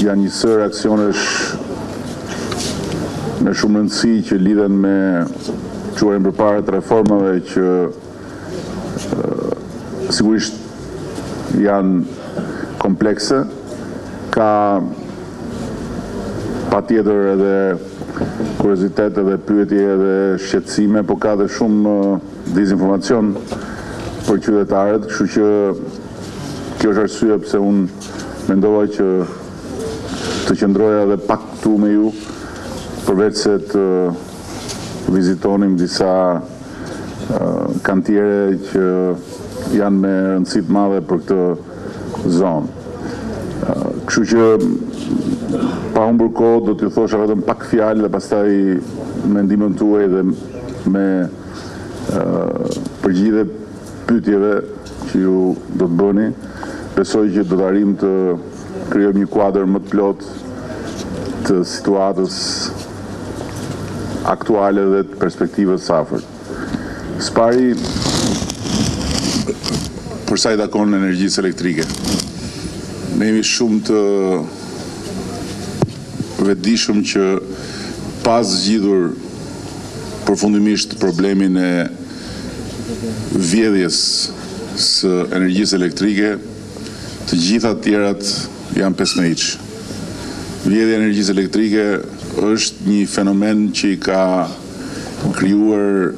janë një sër aksionesh me shumë rëndësi që lidhen me quajmë përpara të reformave që sigurisht janë komplekse, ka patjetër edhe kuriozitet edhe pyetje edhe shqetësime, po ka dhe shumë dezinformacion për qytetarët, kështu që kjo është arsye pse unë mendova që të qëndroja edhe pak këtu me ju, përveç se të vizitonim disa kantiere që janë me rëndësi të madhe për këtë zonë. Kështu që pa humbur kohë do t'ju thosha vetëm pak fjalë dhe pastaj mendimin tuaj dhe me përgjigje pyetjeve që ju do të bëni. Besoj që do të arrijmë të krijojmë një kuadër më të plot të situatës aktuale dhe të perspektivës së afërt. Së pari, për sa i takon energjisë elektrike, ne jemi shumë të vetëdijshëm që pas zgjidhur përfundimisht problemin e vjedhjes së energjisë elektrike, të gjitha të tjerat janë pesmehiç. Vjedhja e energjisë elektrike është një fenomen që i ka krijuar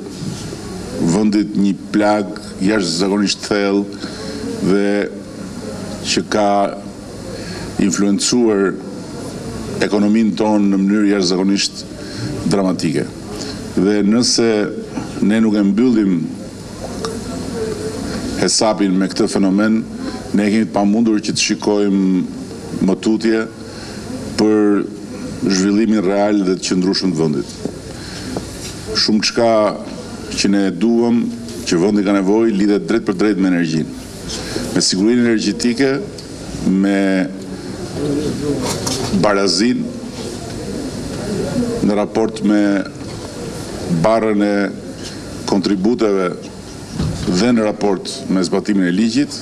vendit një plag jashtëzakonisht thellë dhe që ka influencuar ekonominë tonë në mënyrë jashtëzakonisht dramatike. Dhe nëse ne nuk e mbyllim hesapin me këtë fenomen, ne kemi të pamundur që të shikojmë më tutje për zhvillimin real dhe të qëndrueshëm të vendit. Shumë çka që ne duam, që vendi ka nevojë, lidhet drejt për drejt me energjinë. Me sigurinë energjetike, me barazin në raport me barrën e kontributeve dhe në raport me zbatimin e ligjit,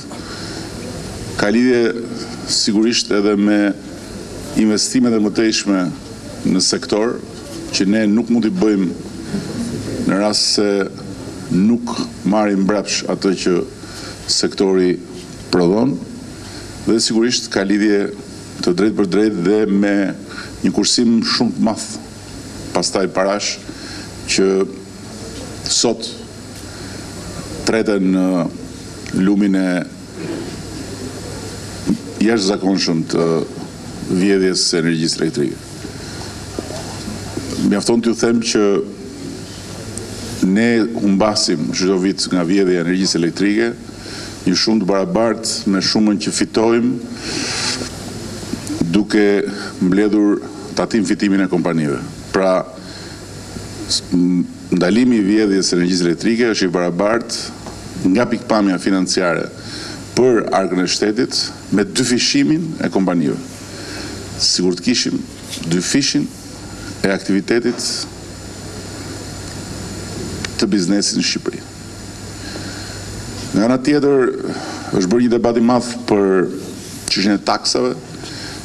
ka lidhje sigurisht edhe me investimet e mëtejshme në sektor, që ne nuk mund t'i bëjmë në rast se nuk marrim mbrapsht atë që sektori prodhon, dhe sigurisht ka lidhje të drejt për drejt dhe me një kursim shumë të madh pastaj parash që sot treten në lumin e jashtëzakonshëm të vjedhjes së energjisë elektrike. Mjafton t'ju them që ne humbasim çdo vit nga vjedhja e energjisë elektrike një shumë të barabartë me shumën që fitojmë duke mbledhur tatim fitimin e kompanive. Pra, ndalimi i vjedhjes së energjisë elektrike është i barabartë nga pikpamja financiare për arkën e shtetit me dyfishimin e kompanive. Sigur të kishim dyfishin e aktivitetit të biznesit në Shqipëri. Nga ana tjetër, është bërë një debat i madh për çështjen e taksave,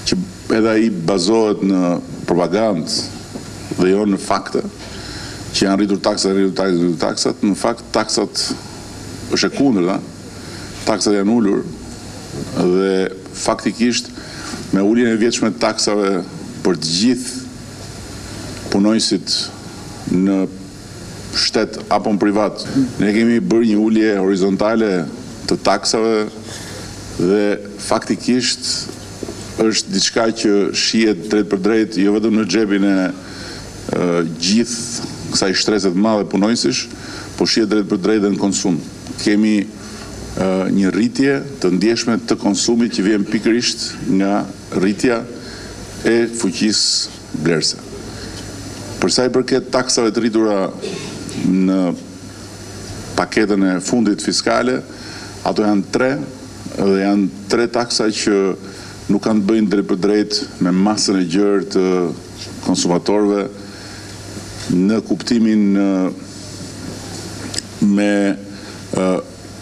që edhe ai bazohet në propagandë dhe jo në fakte, që janë rritur taksat, në fakt taksat është e kundërta, taksat janë ulur dhe faktikisht me uljen e vjetshme të taksave për të gjithë punonjësit në shtet apo në privat, ne kemi bërë një ulje horizontale të taksave dhe faktikisht është diçka që shihet drejt për drejt, jo vetëm në xhepin e gjithë kësaj shtrese të madhe punonjësish, po shihet drejt për drejt dhe në konsum. Kemi një rritje të ndjeshme të konsumit që vjen pikërisht nga rritja e fuqisë blerëse. Për sa i përket taksave të rritura në paketën e fundit fiskale, ato janë 3 dhe janë 3 taksa që nuk kanë të bëjnë drejt për drejt me masën e gjerë të konsumatorëve në kuptimin me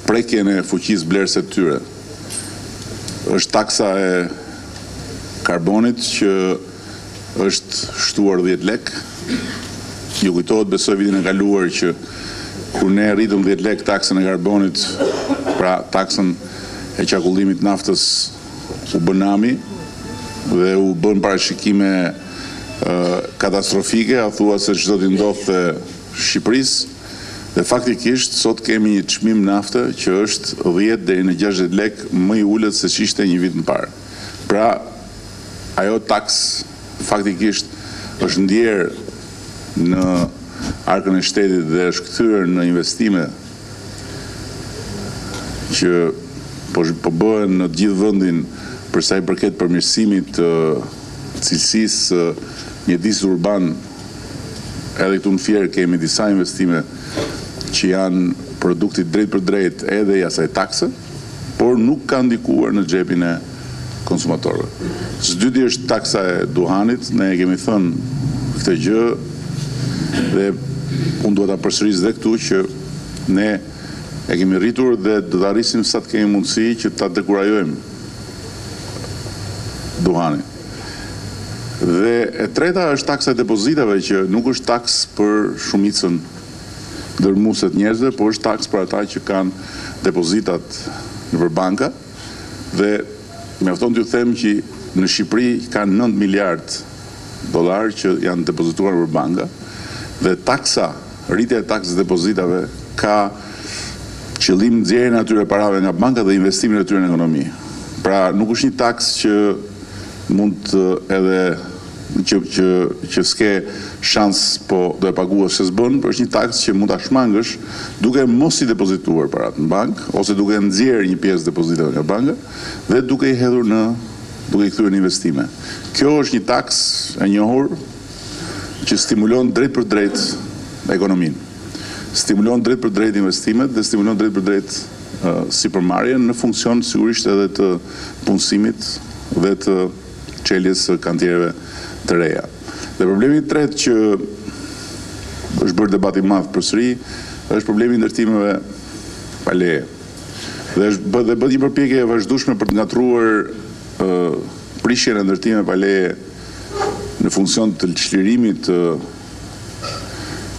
prekjen e fuqisë blerëse të tyre. Është taksa e karbonit që është shtuar 10 lek. Ju kujtohet besoj vitin e kaluar që kur ne rritëm 10 lek taksën e karbonit, pra taksën e qarkullimit naftës, u bënami dhe u bën parashikime katastrofike, a thua se çdo t'i ndodhte Shqipërisë, dhe faktikisht sot kemi një çmim nafte që është 10 deri në 60 lek më i ulët se ç'ishte një vit më parë. Pra, ajo taks faktikisht është ndjerë në arkën e shtetit dhe është kthyer në investime që po bëhen në gjithë vendin për sa i përket përmirësimit të cilësisë mjedisit urban. Edhe këtu në Fier kemi disa investime që janë produkti drejt për drejt edhe i asaj takse, por nuk kanë ndikuar në xhepin e konsumatorëve. Së dyti është taksa e duhanit, ne kemi thënë këtë gjë dhe unë duhet ta përsëris dhe këtu që ne e kemi rritur dhe do ta rrisim sa të kemi mundësi që ta dekurajojmë duhanin. Dhe e treta është taksa e depozitave, që nuk është taks për shumicën dërmueset njerëzve, por është taks për ata që kanë depozitat nëpër banka. Dhe mjafton t'ju them që në Shqipëri ka 9 miliard dollar që janë depozituar nëpër banka, dhe rritja e taksës depozitave ka qëllim nxjerrjen e atyre parave nga banka dhe investimin e tyre në ekonomi. Pra nuk është një taks që mund edhe që s'ke shans po do e paguash se s'bën, por është një taks që mund ta shmangësh duke mos i depozituar parat në bank ose duke nxjerrë një pjesë depozitave nga banka dhe duke i hedhur duke i kthyer në investime. Kjo është një taks e njohur që stimulon drejt për drejt ekonominë. Stimulon drejt për drejt investimet dhe stimulon drejt për drejt sipërmarrjen në funksion sigurisht edhe të punësimit dhe të çeljes së kantiereve të reja. Dhe problemi i tretë që është bërë debat i madh përsëri është problemi i ndërtimeve pa leje. Dhe bëhet një përpjekje e vazhdueshme për të ngatruar prishjen e ndërtimeve pa leje në funksion të çlirimit të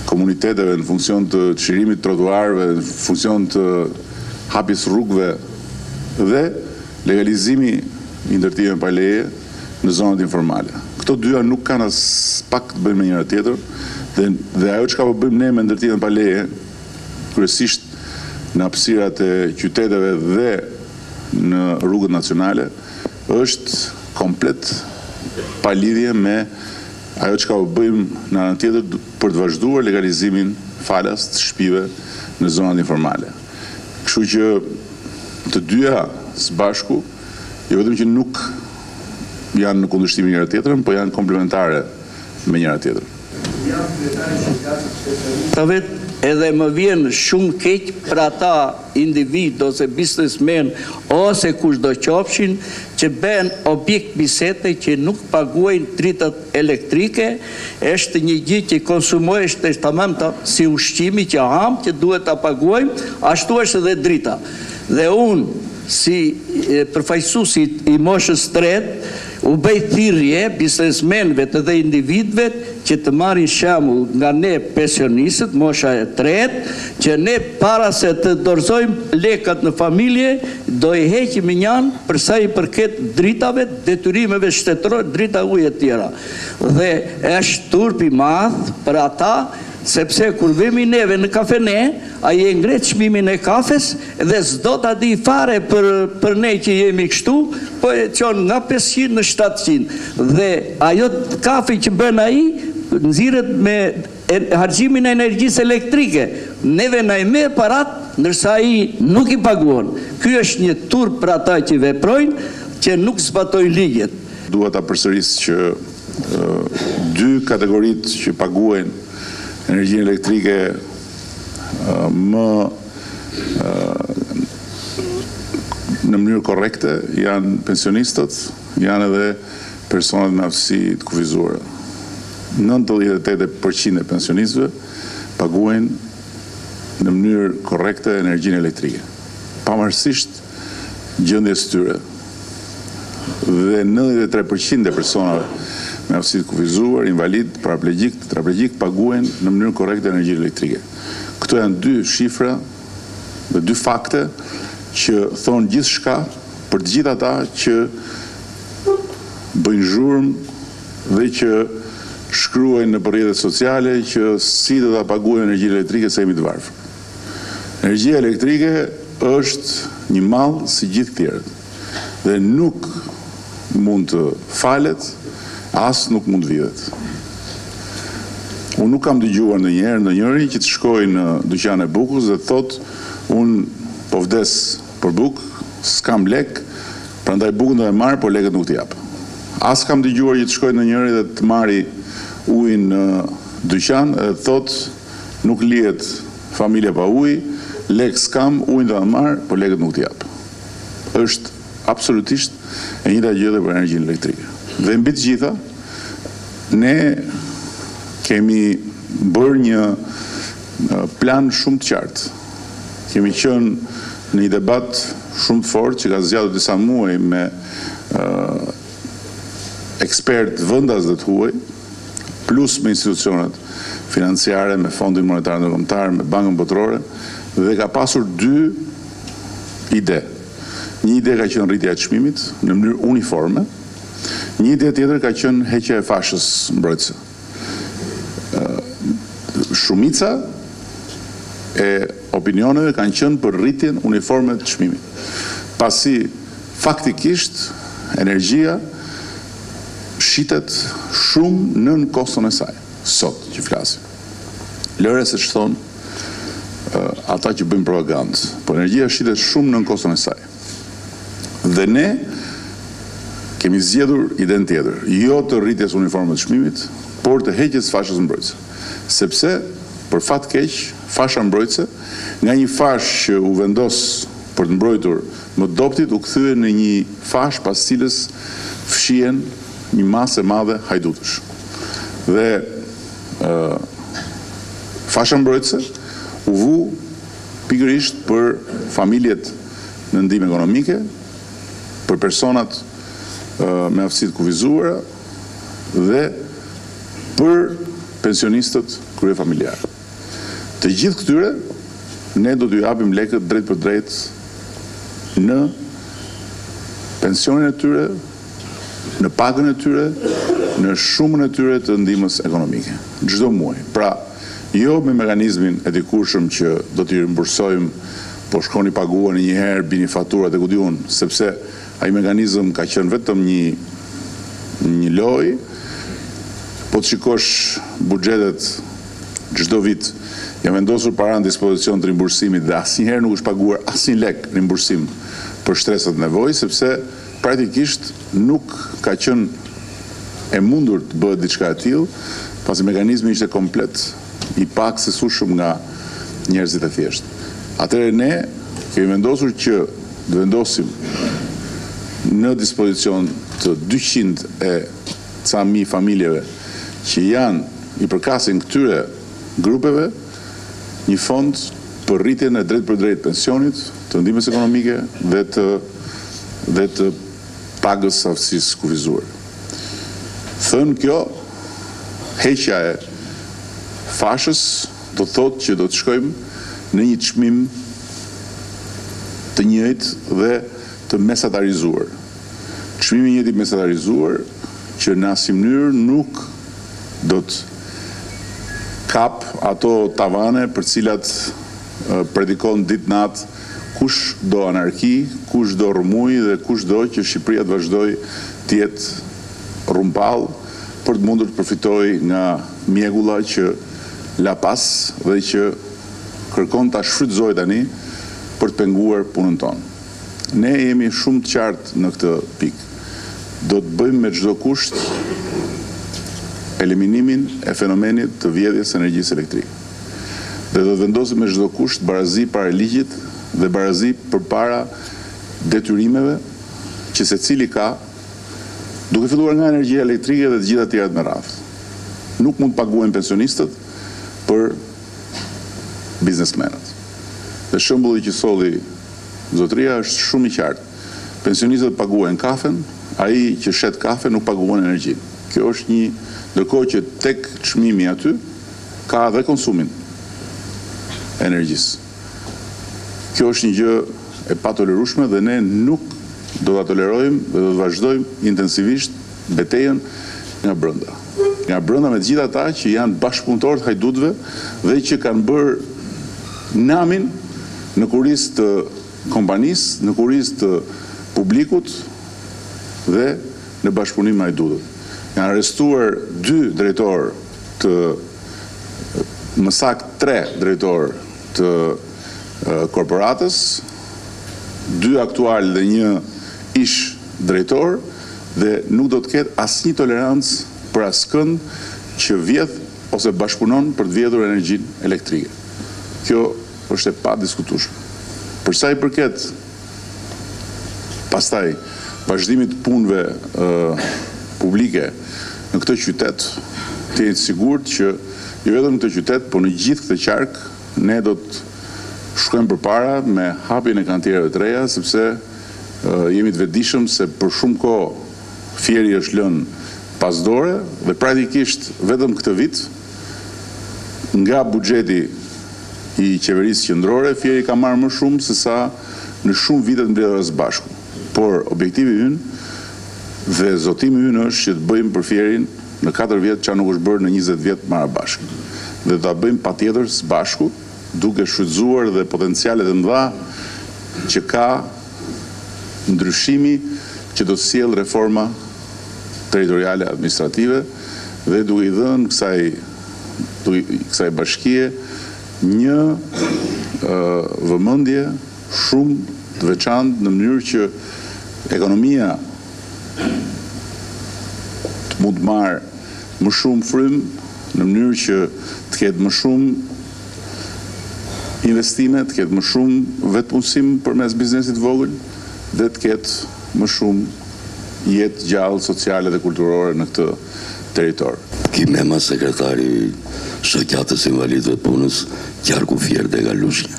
komuniteteve, në funksion të çlirimit të trotuarëve, në funksion të hapjes rrugëve dhe legalizimi i ndërtimeve pa leje në zonat informale. Këto dyja nuk kanë as pak të bëjnë me njëra tjetër dhe ajo çka po bëjmë ne me ndërtimin pa leje, kryesisht në hapësirat e qyteteve dhe në rrugët nacionale, është komplet pa lidhje me ajo çka po bëjmë në anën tjetër për të vazhduar legalizimin falas të shtëpive në zonat informale. Kështu që të dyja së bashku, jo vetëm që nuk janë në kundërshtim me njëra tjetrën, po janë komplementare me njëra tjetrën. Edhe më vjen shumë keq për ata individ ose biznesmen ose kushdo qofshin që bën objekt bisete që nuk paguajnë dritat elektrike, është një gjë që konsumohesh tamam si ushqimi që ham që duhet ta paguajmë, ashtu është edhe drita. Dhe unë si përfaqësuesi i moshës tretë u bëj thirrje biznesmenëve dhe individëve që të marrin shembull nga ne pensionistët, mosha e tretë, që ne para se të dorëzojmë lekat në familje, do i heqim njanë për sa i përket dritave, detyrimeve shtetërore, drita ujë e tjera. Dhe është turp i madh për ata, sepse kur vemi neve në kafene, ai e ngret çmimin e kafes dhe s'do ta di fare për ne që jemi kështu, po e çon nga 500 në 700. Dhe ajo kafe që bën ai nxirret me harximin e energjisë elektrike. Neve na i merr parat, ndërsa ai nuk i paguon. Ky është një turp për ata që veprojnë, që nuk zbatojnë ligjet. Dua ta përsëris që dy kategoritë që paguajnë energjinë elektrike në mënyrë korrekte janë pensionistët, janë edhe personat me aftësi të kufizuara. 98% e pensionistëve paguajnë në mënyrë korrekte energjinë elektrike, pavarësisht gjendjes së tyre. dhe 93% e personave me aftësi të kufizuar, invalid, paraplegjik, tetraplegjik paguajnë në mënyrë korrekte energji elektrike. Këto janë dy shifra dhe dy fakte që thonë gjithçka për të gjithë ata që bëjnë zhurmë dhe që shkruajnë në rrjetet sociale që si do ta paguajnë energji elektrike se jemi të varfër. Energjia elektrike është një mall si gjithë tjerët dhe nuk mund të falet, as nuk mund të vihet. Unë nuk kam dëgjuar ndonjëherë ndonjëri që të shkojë në dyqan e bukës dhe thotë unë po vdes për bukë, s'kam lek, prandaj bukën do e marr, por lekët nuk t'i jap. As kam dëgjuar që të shkojë ndonjëri dhe të marri ujin në dyqan dhe thotë nuk lihet familja pa ujë, lek s'kam, ujin do e marr, por lekët nuk t'i jap. Është absolutisht e njëjta gjë edhe për energjinë elektrike. Dhe mbi të gjitha, ne kemi bërë një plan shumë të qartë. Kemi qenë në një debat shumë të fortë që ka zgjatur disa muaj me ekspertë vendas dhe të huaj, plus me institucionet financiare, me Fondin Monetar Ndërkombëtar, me Bankën Botërore, dhe ka pasur dy ide. Një ide ka qenë rritja e çmimit në mënyrë uniforme, një ide tjetër ka qenë heqja e fashës mbrojtëse. Shumica e opinioneve kanë qenë për rritjen uniforme të çmimit. Pasi faktikisht energjia shitet shumë nën koston e saj, sot që flasim. Lëre se ç'thon ata që bëjnë propagandë, por energjia shitet shumë nën koston e saj. Dhe ne kemi zgjedhur idenë tjetër, jo të rritjes uniforme të çmimit, por të heqjes fashës mbrojtëse. Sepse, për fat keq, fasha mbrojtëse, nga një fash që u vendos për të mbrojtur më doptit, u kthye në një fash pas cilës fshihen një masë e madhe hajdutësh. Dhe fasha mbrojtëse u vu pikërisht për familjet në ndihmë ekonomike, për personat me aftësi të kufizuara dhe për pensionistët kryefamiljarë. Të gjithë këtyre, ne do t'ju japim lekët drejt për drejt në pensionin e tyre, në pagën e tyre, në shumën e tyre të ndihmës ekonomike, çdo muaj. Pra, jo me mekanizmin e dikurshëm që do t'i rimbursojmë, po shkoni paguani një herë, bini faturat e ku di unë, sepse ai mekanizëm ka qenë vetëm një lojë. Po të shikosh buxhetet çdo vit, janë vendosur para në dispozicion të rimbursimit dhe asnjëherë nuk është paguar asnjë lek rimbursim për shtresat nevojë, sepse praktikisht nuk ka qenë e mundur të bëhet diçka e tillë, pasi mekanizmi ishte komplet i paaksesueshëm nga njerëzit e thjeshtë. Atëherë ne kemi vendosur që të vendosim në dispozicion të 200 e ca mijë familjeve që janë i përkasin këtyre grupeve një fond për rritjen e drejt për drejt pensionit, të ndihmës ekonomike dhe të pagës së aftësisë kufizuar. Thënë kjo, heqja e fashës do të thotë që do të shkojmë në një çmim të njëjtë dhe të mesatarizuar. Çmimi i njëjtë mesatarizuar që në asnjë mënyrë nuk do të kap ato tavane për cilat predikon ditë-natë kush do anarki, kush do rrëmuj dhe kush do që Shqipëria të vazhdoj të jetë rrumpall për të mundur të përfitojë nga mjegulla që la pas dhe që kërkon ta shfrytëzojë tani për të penguar punën tonë. Ne jemi shumë të qartë në këtë pikë. Do të bëjmë me çdo kusht eliminimin e fenomenit të vjedhjes së energjisë elektrike. Dhe do të vendosim me çdo kusht barazi para ligjit dhe barazi përpara detyrimeve që secili ka, duke filluar nga energjia elektrike dhe të gjitha tjerat me radhë. Nuk mund të paguajnë pensionistët për biznesmenët. Dhe shembulli që solli zotëria është shumë i qartë. Pensionistët paguajnë kafen, ai që shet kafe nuk paguan energjinë. Kjo është një, ndërkohë që tek çmimi aty ka edhe konsumin e energjisë. Kjo është një gjë e patolerueshme dhe ne nuk do ta tolerojmë dhe do të vazhdojmë intensivisht betejën nga brenda. Nga brenda me të gjithë ata që janë bashkëpunëtorë të hajdutëve dhe që kanë bërë namin në kurisë të kompanisë, në kurisë të publikut dhe në bashkëpunim me hajdutët. Janë arrestuar 2 drejtorë të, më saktë 3 drejtorë të korporatës, 2 aktual dhe 1 ish drejtor, dhe nuk do të ketë asnjë tolerancë për askënd që vjedh ose bashkëpunon për të vjedhur energjinë elektrike. Kjo është e padiskutueshme. Për sa i përket pastaj vazhdimit të punëve publike në këtë qytet, të jeni sigurt që jo vetëm në këtë qytet, por në gjithë këtë qark ne do të shkojmë përpara me hapjen e kantierave të reja, sepse jemi të vetëdijshëm se për shumë kohë Fieri është lënë pas dore dhe praktikisht vetëm këtë vit nga buxheti i qeverisë qendrore Fieri ka marrë më shumë se sa në shumë vitet mbledhjes së bashku. Por objektivi ynë dhe zotimi ynë është që të bëjmë për Fierin në 4 vjet çka nuk është bërë në 20 vjet marrë bashkë. Dhe ta bëjmë patjetër së bashku, duke shfrytzuar dhe potencialet e mëdha që ka ndryshimi që do të sjellë reforma territoriale administrative dhe duke i dhënë kësaj bashkie një vëmendje shumë të veçantë në mënyrë që ekonomia të mund të marrë më shumë frym, në mënyrë që të ketë më shumë investime, të ketë më shumë vetëpunësim përmes biznesit vogël dhe të ketë më shumë jetë gjallë sociale dhe kulturore në këtë territor. Kimema, sekretari Shoqatës Invalidëve të Punës, Qarku Fier dhe Galushja.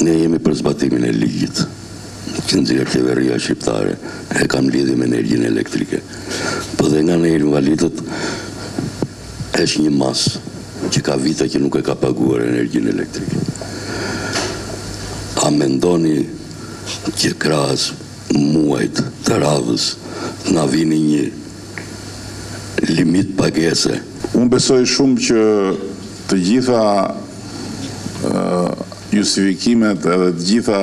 Ne jemi për zbatimin e ligjit që nxjerr qeveria shqiptare, e kam lidhje me energjinë elektrike. Po dhe nga ne invalidët është një masë që ka vite që nuk e ka paguar energjinë elektrike. A mendoni që krahas muajt të radhës na vini një limit pagese? Unë besoj shumë që të gjitha justifikimet edhe të gjitha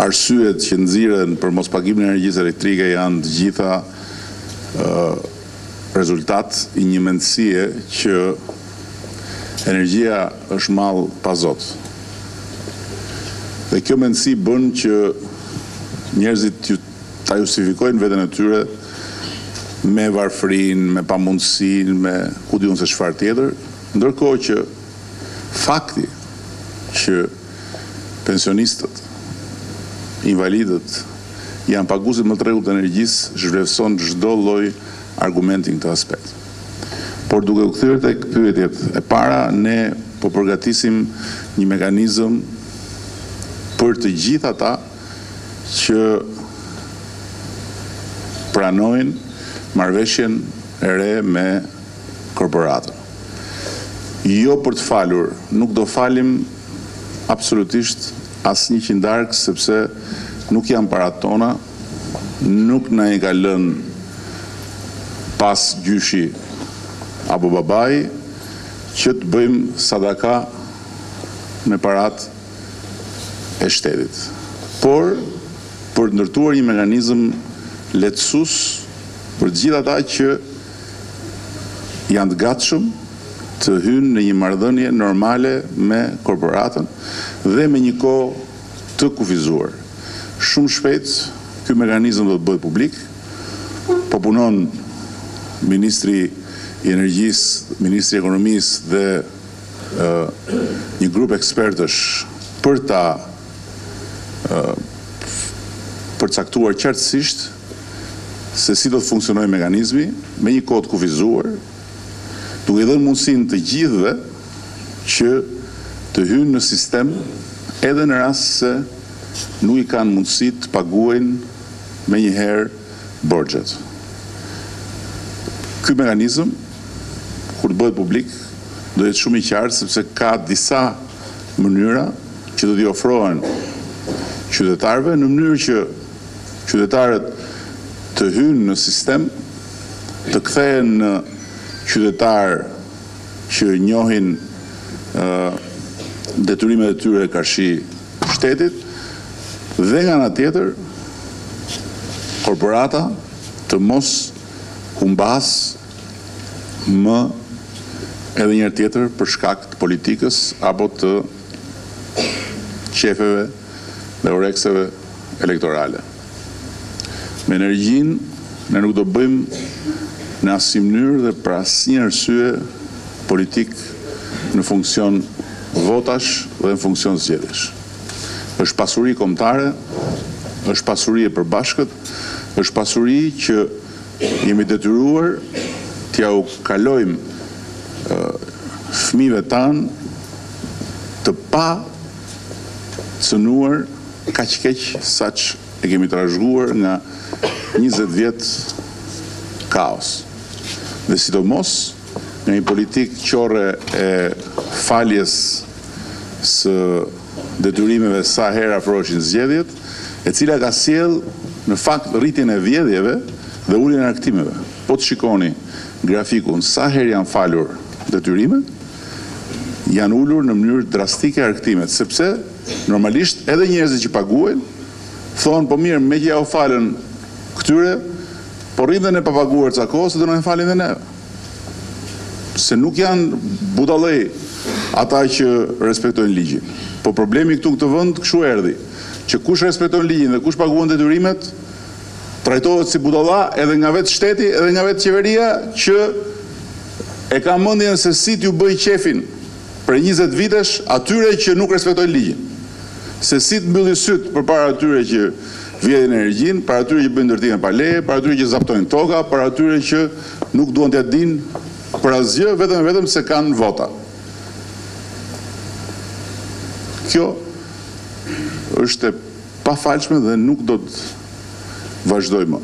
arsyet që nxiren për mospagimin e energjisë elektrike janë të gjitha rezultat i një mendësie që energjia është mall pa zot. Dhe kjo mendësi bën që njerëzit ta justifikojnë veten e tyre me varfërinë, me pamundësinë, me ku diun se çfarë tjetër, ndërkohë që fakti që pensionistët, invalidët janë paguesit më të rregullt të energjisë zhvlerëson çdo lloj argumenti në këtë aspekt. Por duke u kthyer tek pyetjet e para, ne po përgatisim një mekanizëm për të gjithë ata që pranojnë marrëveshjen e re me korporatën. Jo për të falur, nuk do falim absolutisht asnjë qindark, sepse nuk janë parat tona, nuk na i ka lënë pas gjyshi apo babai që të bëjmë sadaka me parat e shtetit. Por, për të ndërtuar një mekanizëm lehtësues për të gjithë ata që janë të gatshëm të hynë në një marrëdhënie normale me korporatën dhe me një kohë të kufizuar. Shumë shpejt, ky mekanizëm do të bëhet publik, po punon Ministri i Energjisë, Ministri i Ekonomisë dhe një grup ekspertësh për ta përcaktuar qartësisht se si do të funksionojë mekanizmi me një kohë të kufizuar, duke dhënë mundësinë të gjithëve që të hynë në sistem edhe në rast se nuk i kanë mundësi të paguajnë me njëherë borxhet. Ky mekanizëm, kur të bëhet publik, do jetë shumë i qartë sepse ka disa mënyra që do t'i ofrohen qytetarëve në mënyrë që qytetarët të hynë në sistem, të kthehen në qytetarë që njohin detyrimet e tyre karshi shtetit, dhe nga ana tjetër korporata të mos humbas më edhe njëherë tjetër për shkak të politikës apo të qefeve dhe orekseve elektorale. Me energjinë ne nuk do bëjmë në asnjë mënyrë dhe për asnjë arsye politik në funksion votash dhe në funksion zgjedhjesh. Është pasuri kombëtare, është pasuri e përbashkët, është pasuri që jemi detyruar t'ja u kalojmë fëmijëve tanë të pa cënuar kaq keq saq e kemi trashëguar nga 20 vjet kaos. Dhe sidomos në një politikë qorre e faljes së detyrimeve sa herë afroheshin zgjedhjet, e cila ka sjell në fakt rritjen e vjedhjeve dhe uljen e arktimeve. Po të shikoni grafikun sa herë janë falur detyrimet, janë ulur në mënyrë drastike arktimet, sepse normalisht edhe njerëzit që paguajnë thonë po mirë, me që ja u falën këtyre, po rritën e papaguar ca kohë se do na falin dhe neve. Se nuk janë budallëj ata që respektojnë ligjin. Po problemi këtu në këtë vend kështu erdhi, që kush respekton ligjin dhe kush paguan detyrimet, trajtohet si budalla edhe nga vetë shteti, edhe nga vetë qeveria që e ka mendjen se si t'ju bëj qefin për 20 vitesh atyre që nuk respektojnë ligjin. Se si të mbylli syt përpara atyre që vjedhin energjinë, para atyre që bëjnë ndërtime pa leje, para atyre që zaptojnë toka, para atyre që nuk duan t'ia dinë për asgjë, vetëm se kanë vota. Kjo është e pafalshme dhe nuk do të vazhdoj më.